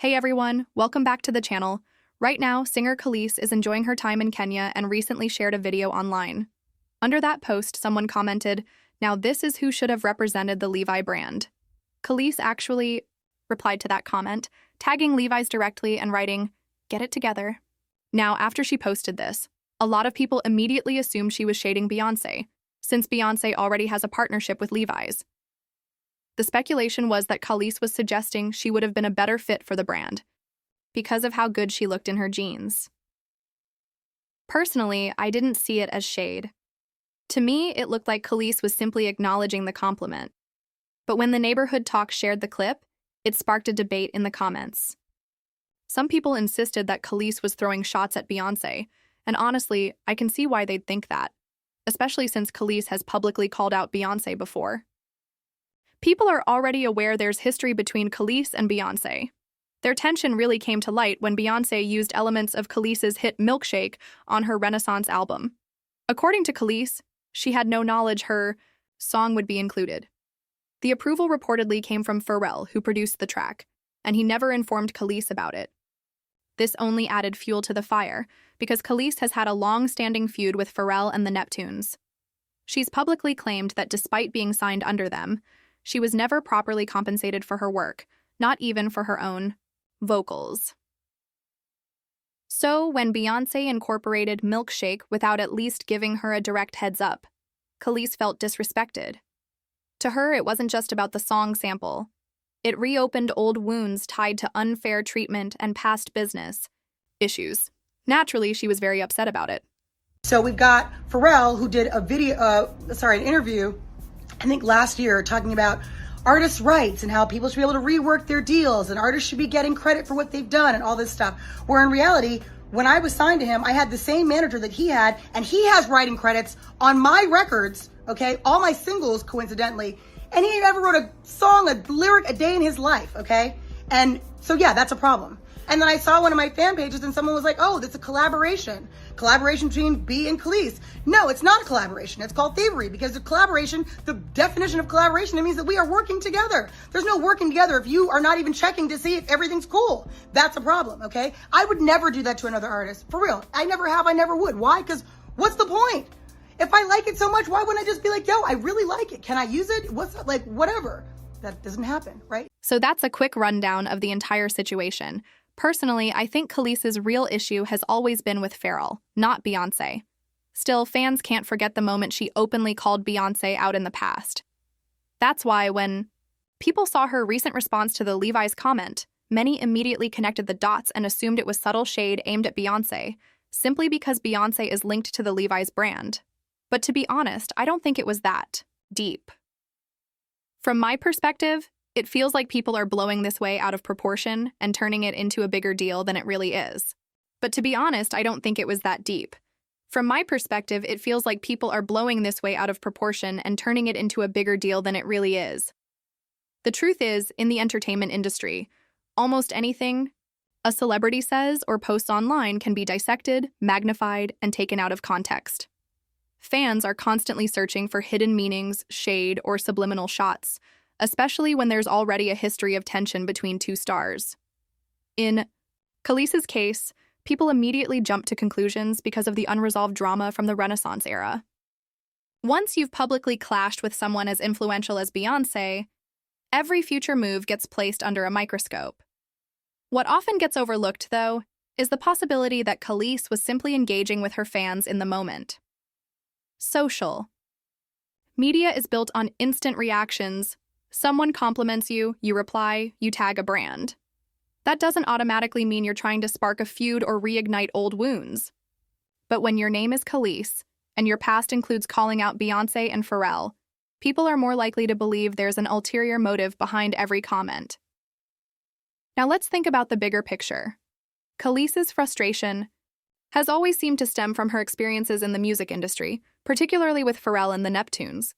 Hey everyone, welcome back to the channel. Right now, singer Kelis is enjoying her time in Kenya and recently shared a video online. Under that post, someone commented, "Now this is who should have represented the Levi brand." Kelis actually replied to that comment, tagging Levi's directly and writing, "Get it together." Now, after she posted this, a lot of people immediately assumed she was shading Beyoncé, since Beyoncé already has a partnership with Levi's. The speculation was that Kelis was suggesting she would have been a better fit for the brand, because of how good she looked in her jeans. Personally, I didn't see it as shade. To me, it looked like Kelis was simply acknowledging the compliment. But when the Neighborhood Talk shared the clip, it sparked a debate in the comments. Some people insisted that Kelis was throwing shots at Beyoncé, and honestly, I can see why they'd think that, especially since Kelis has publicly called out Beyoncé before. People are already aware there's history between Kelis and Beyoncé. Their tension really came to light when Beyoncé used elements of Kelis's hit Milkshake on her Renaissance album. According to Kelis, she had no knowledge her song would be included. The approval reportedly came from Pharrell, who produced the track, and he never informed Kelis about it. This only added fuel to the fire, because Kelis has had a long-standing feud with Pharrell and the Neptunes. She's publicly claimed that despite being signed under them, she was never properly compensated for her work, not even for her own vocals. So, when Beyoncé incorporated Milkshake without at least giving her a direct heads up, Kelis felt disrespected. To her, it wasn't just about the song sample. It reopened old wounds tied to unfair treatment and past business issues. Naturally, she was very upset about it. So we've got Pharrell, who did an interview, I think last year, talking about artists' rights and how people should be able to rework their deals and artists should be getting credit for what they've done and all this stuff. Where in reality, when I was signed to him, I had the same manager that he had, and he has writing credits on my records, okay? All my singles, coincidentally. And he never wrote a song, a lyric a day in his life, okay? And so, yeah, that's a problem. And then I saw one of my fan pages and someone was like, "Oh, that's a collaboration between B and Kelis." No, it's not a collaboration. It's called thievery, because the collaboration, the definition of collaboration, it means that we are working together. There's no working together if you are not even checking to see if everything's cool. That's a problem, okay? I would never do that to another artist. For real. I never have, I never would. Why? Because what's the point? If I like it so much, why wouldn't I just be like, "Yo, I really like it. Can I use it?" Whatever. That doesn't happen, right? So that's a quick rundown of the entire situation. Personally, I think Kelis's real issue has always been with Pharrell, not Beyoncé. Still, fans can't forget the moment she openly called Beyoncé out in the past. That's why when people saw her recent response to the Levi's comment, many immediately connected the dots and assumed it was subtle shade aimed at Beyoncé, simply because Beyoncé is linked to the Levi's brand. But to be honest, I don't think it was that deep. From my perspective, it feels like people are blowing this way out of proportion and turning it into a bigger deal than it really is. But to be honest, I don't think it was that deep. From my perspective, it feels like people are blowing this way out of proportion and turning it into a bigger deal than it really is. The truth is, in the entertainment industry, almost anything a celebrity says or posts online can be dissected, magnified, and taken out of context. Fans are constantly searching for hidden meanings, shade, or subliminal shots, especially when there's already a history of tension between two stars. In Kelis's case, people immediately jump to conclusions because of the unresolved drama from the Renaissance era. Once you've publicly clashed with someone as influential as Beyoncé, every future move gets placed under a microscope. What often gets overlooked, though, is the possibility that Kelis was simply engaging with her fans in the moment. Social media is built on instant reactions. Someone compliments you, you reply, you tag a brand. That doesn't automatically mean you're trying to spark a feud or reignite old wounds. But when your name is Kelis, and your past includes calling out Beyoncé and Pharrell, people are more likely to believe there's an ulterior motive behind every comment. Now let's think about the bigger picture. Kelis's frustration has always seemed to stem from her experiences in the music industry, particularly with Pharrell and the Neptunes.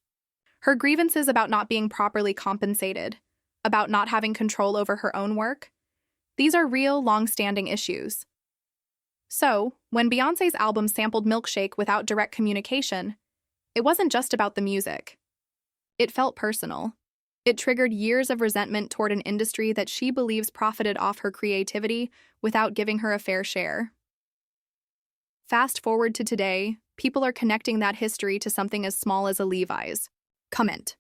Her grievances about not being properly compensated, about not having control over her own work, these are real, long-standing issues. So, when Beyoncé's album sampled Milkshake without direct communication, it wasn't just about the music. It felt personal. It triggered years of resentment toward an industry that she believes profited off her creativity without giving her a fair share. Fast forward to today, people are connecting that history to something as small as a Levi's comment.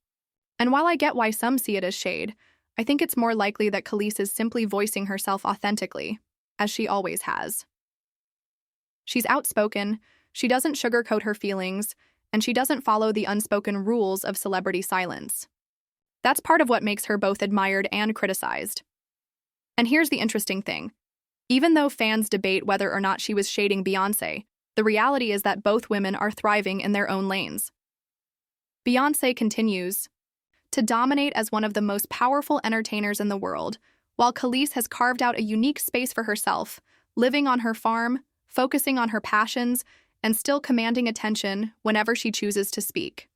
And while I get why some see it as shade, I think it's more likely that Kelis is simply voicing herself authentically, as she always has. She's outspoken, she doesn't sugarcoat her feelings, and she doesn't follow the unspoken rules of celebrity silence. That's part of what makes her both admired and criticized. And here's the interesting thing. Even though fans debate whether or not she was shading Beyoncé, the reality is that both women are thriving in their own lanes. Beyoncé continues to dominate as one of the most powerful entertainers in the world, while Kelis has carved out a unique space for herself, living on her farm, focusing on her passions, and still commanding attention whenever she chooses to speak.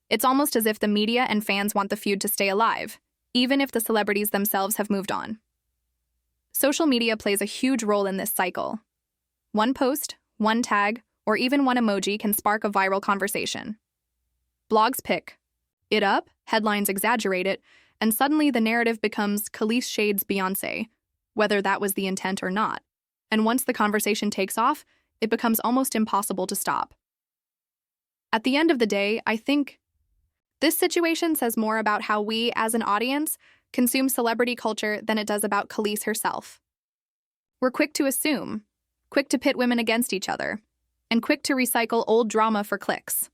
It's almost as if the media and fans want the feud to stay alive, even if the celebrities themselves have moved on. Social media plays a huge role in this cycle. One post, one tag, or even one emoji can spark a viral conversation. Blogs pick it up, headlines exaggerate it, and suddenly the narrative becomes Kelis shades Beyoncé, whether that was the intent or not. And once the conversation takes off, it becomes almost impossible to stop. At the end of the day, I think this situation says more about how we, as an audience, consume celebrity culture than it does about Kelis herself. We're quick to assume, quick to pit women against each other, and quick to recycle old drama for clicks.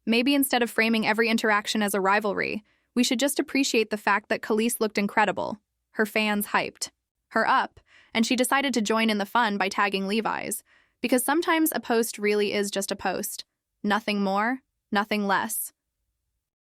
Maybe instead of framing every interaction as a rivalry, we should just appreciate the fact that Kelis looked incredible, her fans hyped her up, and she decided to join in the fun by tagging Levi's, because sometimes a post really is just a post. Nothing more, nothing less.